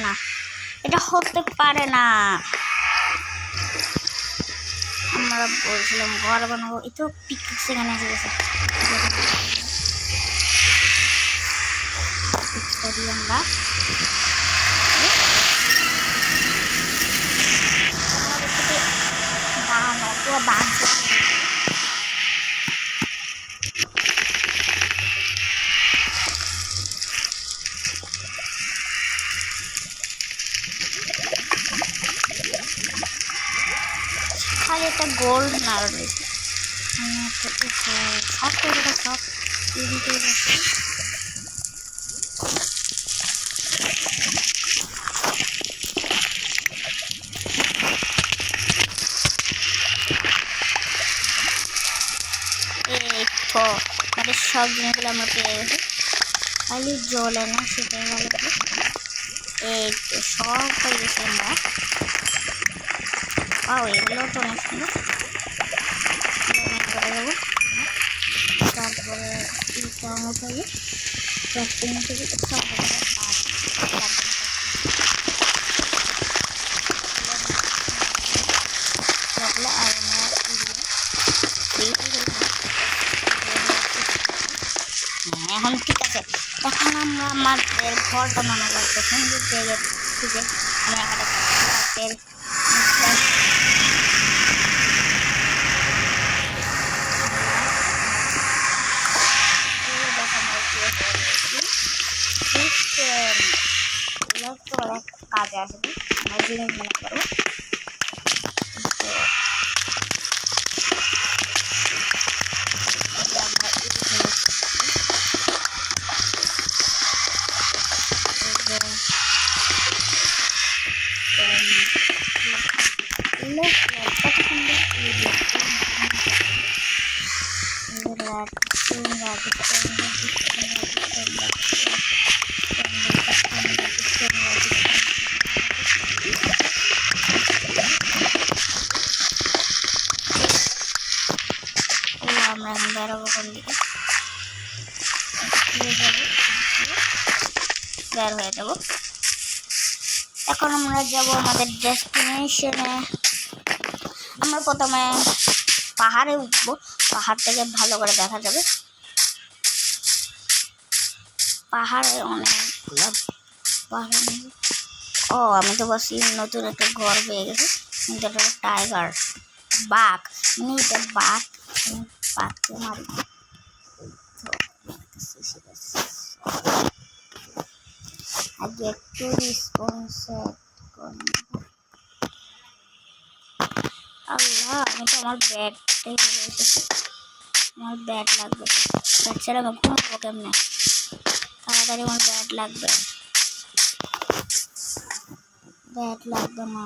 না, এটা হতে পারে না। আমরা বলছিলাম ঘর বানাবো, এই তো পিকনিক সেখানে এসে গেছে। আমরা খালি একটা গোল্ড নাড়া রয়েছে, সব করে সব এদিকে গেছে। এই তো আমাদের সব জিনিসগুলো আমরা পেয়ে গেছি, খালি জলে না সেটাই ভালো। এই তো সব হয়ে গেছে আমরা। এগুলো তো অনেক সুন্দর। করে দেবো, তারপরে এখন ঠিক আছে। এখন আমরা আমাদের ঘরটা বানাবো একটা সুন্দর জায়গা থেকে। আমরা কাজে আসবে, আমরা জিনিস বানাতে পারবো। আমরা এখন বেরোবো কোন দিকে, বের হয়ে যাবো। এখন আমরা যাব আমাদের ডেস্টিনেশনে। আমরা প্রথমে পাহাড়ে উঠবো, পাহাড় থেকে ভালো করে দেখা যাবে। পাহাড়ে অনেকগুলো পাহাড়। আমি তো বসি নতুন একটা ঘর পেয়ে গেছি, কিন্তু এটা টাইগার বাঘ, মানে এটা বাঘ, বাঘকে মারি। আগে একটু রেসপন্স আল্লাহ, আমি তো আমার ব্যাটটাই চলে এসেছি। আমার ব্যাট লাগবে, ব্যাট ছাড়া আমি ঘুমাবো কেমনে? তাড়াতাড়ি আমার ব্যাট লাগবে, ব্যাট লাগবে না।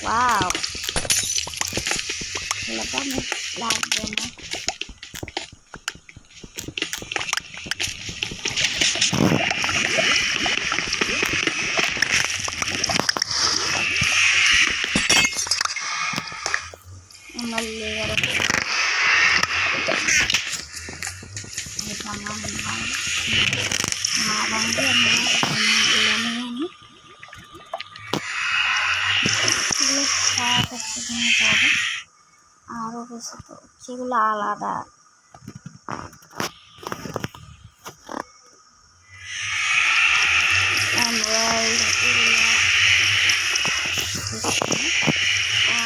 ওয়াও, লাগবে না। আরো বেশি তো সেগুলো আলাদা।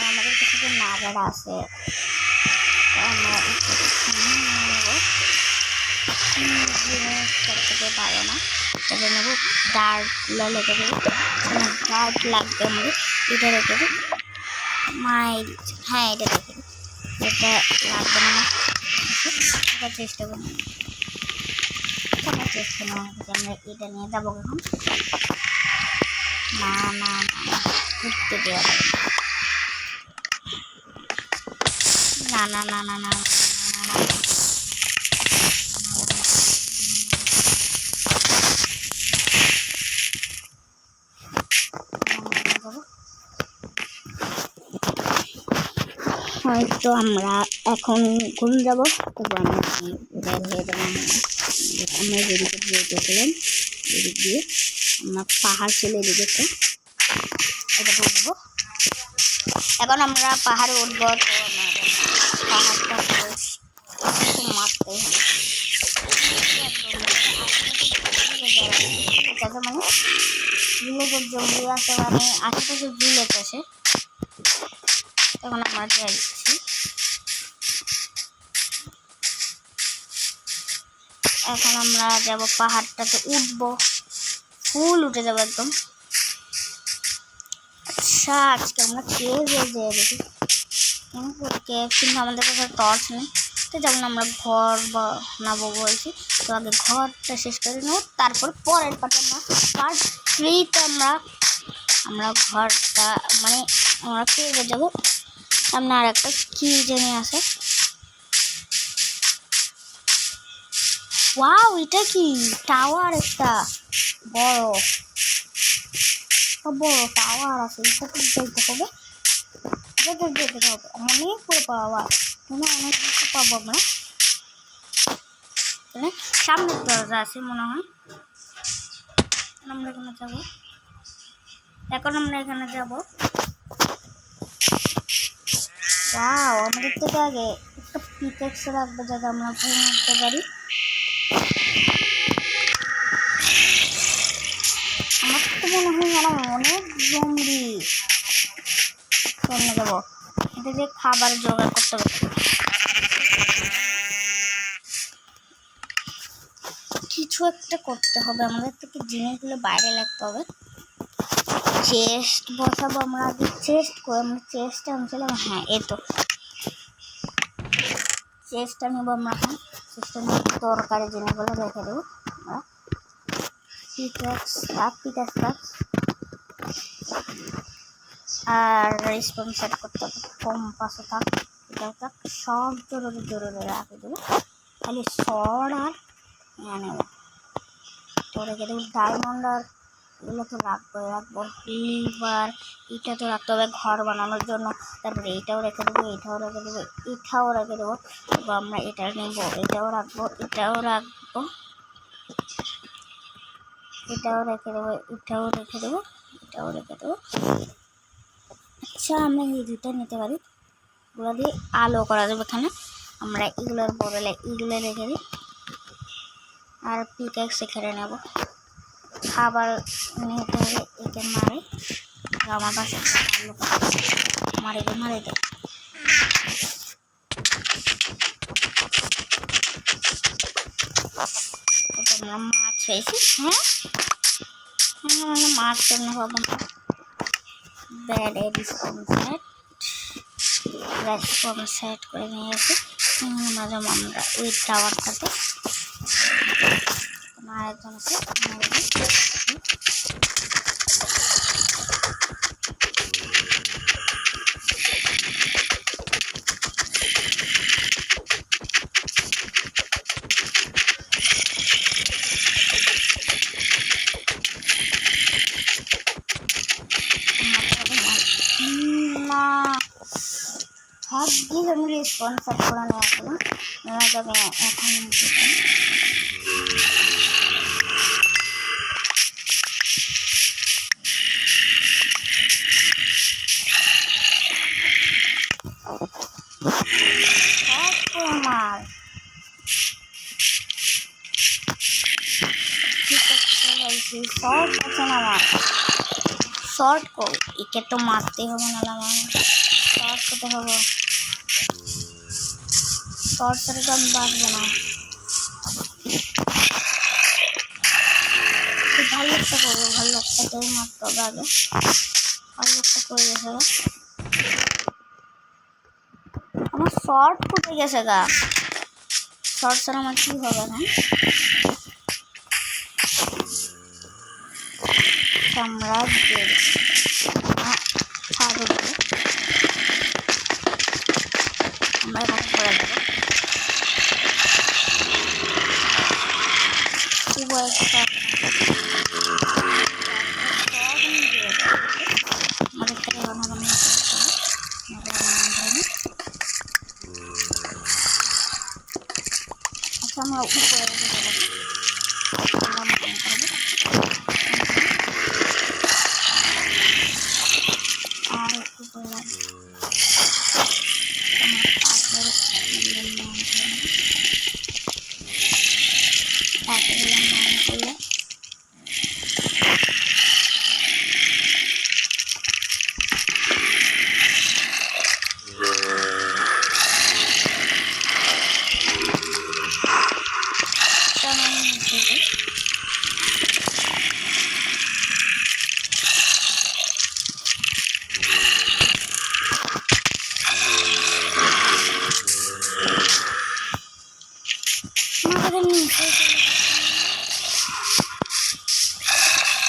আমাদের কিছু নাগার আছে, আমরা করতে পারো না, তবে নেব ডার্টগুলো লেগে দেবো। ডার্ট লাগবে আমাদের, এটা রেখে দিই। হ্যাঁ এটা রেখে দিই, এটা লাগবে না। চেষ্টা করি, চেষ্টা না আমরা এটা নিয়ে যাবো এখন। না না না, ঘুরতে দেওয়া যাবে না। না না না না না হয় তো আমরা এখন ঘুম যাবো, তারপর আমরা বের হয়ে যাবো। আমরা যেদিকে দিয়ে গেছিলাম এদিক দিয়ে আমরা পাহাড় ছিল এদিকে, এটা উঠবো। এখন আমরা পাহাড়ে উঠবো, তো আমাদের পাহাড়টা মারতে মানে ভিলেজের জঙ্গলি আছে, মানে আশেপাশে ভিলেজ আছে। তখন আমরা যাচ্ছি, এখন আমরা যাব পাহাড়টাতে উঠবো, ফুল উঠে যাবো একদম। আচ্ছা আজকে আমরা কেভে যেয়ে দেখি, কিন্তু আমাদের কাছে টর্চ নেই, তো যেমন আমরা ঘর বানাবো বলছি। তো আগে ঘরটা শেষ করে নেবো, তারপর পরের পার্টে পার্ট 3তে আমরা ঘরটা মানে আমরা কেভে যাবো। সামনে আর একটা কি জানি আছে, ওয়াও এটা কি টাওয়ার, একটা বড় টাওয়ার আছে, এটা তো যেতে হবে, যেতে হবে অনেক করে পাওয়া, অনেক কিছু পাবো আমরা। সামনের দরজা আছে মনে হয়, আমরা এখানে যাবো। এখন আমরা এখানে যাবো। ওয়াও আমাদের থেকে আগে একটা পিকেক্স রাখবো যাতে আমরা ভুল করতে পারি। আমার তো মনে হয় যেন অনেক জম্বি সামনে যাবো, এটা যে খাবার জোগাড় করতে হবে, কিছু একটা করতে হবে আমাদের থেকে, জিনিসগুলো বাইরে রাখতে হবে। চেস্ট বসাবো আমরা আগে, চেস্ট করে আমরা চেস্ট আনছিলাম, হ্যাঁ এই তো চেস্টটা নেবো আমরা। এখন চেস্টটা নিয়ে তরকারি জিনিসগুলো রেখে দেবো আমরা। পিকাক্স আর রেসপন সেট করতে হবে, কম্পাসও থাক, এটাও থাক, সব জরুরি রাখে দেবো। খালি শর্ট আর নেবো, তো রেখে দেবো। ডায়মন্ড আর এগুলো তো রাখবো। লিভার এটা তো রাখতে হবে ঘর বানানোর জন্য। তারপরে এটাও রেখে দেবো, এটাও রেখে দেবো। তারপর আমরা এটা নেবো, এটাও রাখবো, এটাও রেখে দেবো। আচ্ছা আমরা এই দুটো নিতে পারি, এগুলো দিয়ে আলো করা যাবে এখানে। আমরা এগুলোর বদলে এগুলো রেখে দিই, আর পিকেক্স এখানে নেবো। খাবার নিতে হবে, একে মারে আমার পাশে মারে দে। আমরা মাছ পেয়েছি, হ্যাঁ মাছ জন্য পাবো না। ব্যাড রেসপন সেট করে নিয়ে এসে মাঝে আমরা ওই টাওয়ারটাতে আরেকজন আছে আমি রেসপন্সার করে নেওয়া ছিল, নেওয়া যাবে এখন। শর্ট কর, একে তো মারতে হবে না, শর্ট করতে হবে। শর্ট করে তো আমি বাঁচবো না। ভাল্লুকটা করবো, ভাল্লুকটাকেও মারতে হবে আগে। ভাল্লুকটা করে গেছে গা, আমার শর্ট ফুটে গেছে গা। শর্ট ছাড়া আমার কি হবে না? সাম্রাজ্যের ছাড় দেবো, আমরা এখানে করে দেবো। খুব একটা আমাদের থেকে রান্না বান্না করতে হবে। আমরা উপরে আর একটু করে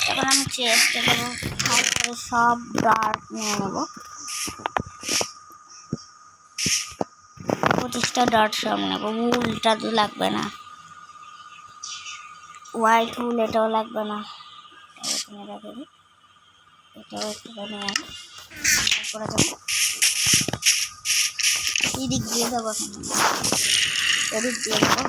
তখন আমি চেষ্টা করবো তারপরে সব ডার্ক নিয়ে নেবো 25টা ডার্ক সব নেবো উলটা তো লাগবে না হোয়াইট উল এটাও লাগবে না এখানে রেখে দিই এটাও একটুখানি করে দেবো এদিক দিয়ে দেবো এখন এদিক দিয়ে দেবো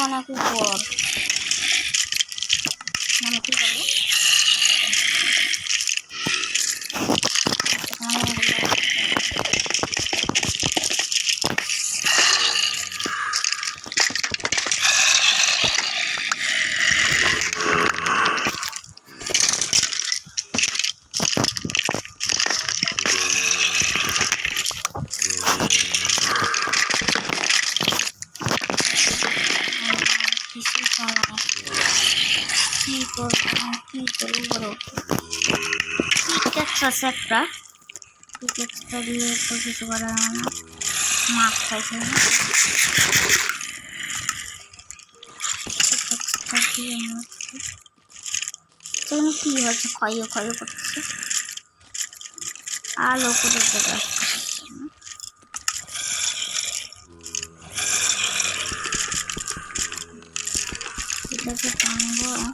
অনেক উপর আমি কি করবো কি করবো পিকেক্স একটা পিকেক্সটা দিয়ে তো কিছু করা হয় না মাছ খাইছে না পিকেক্সটা দিয়ে সেখানে কি হচ্ছে ক্ষয় করতেছে আলো করে দেবে এটাকে টানবো না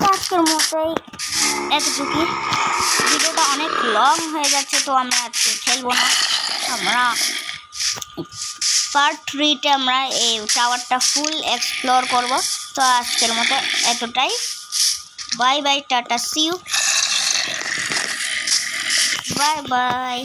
আজকের মতোই এতটুকু ভিডিওটা অনেক লং হয়ে যাচ্ছে তো আমরা আজকে খেলবো না আমরা পার্ট 3-তে আমরা এই টাওয়ারটা ফুল এক্সপ্লোর করব তো আজকের মতো এতটাই bye bye tata see you bye by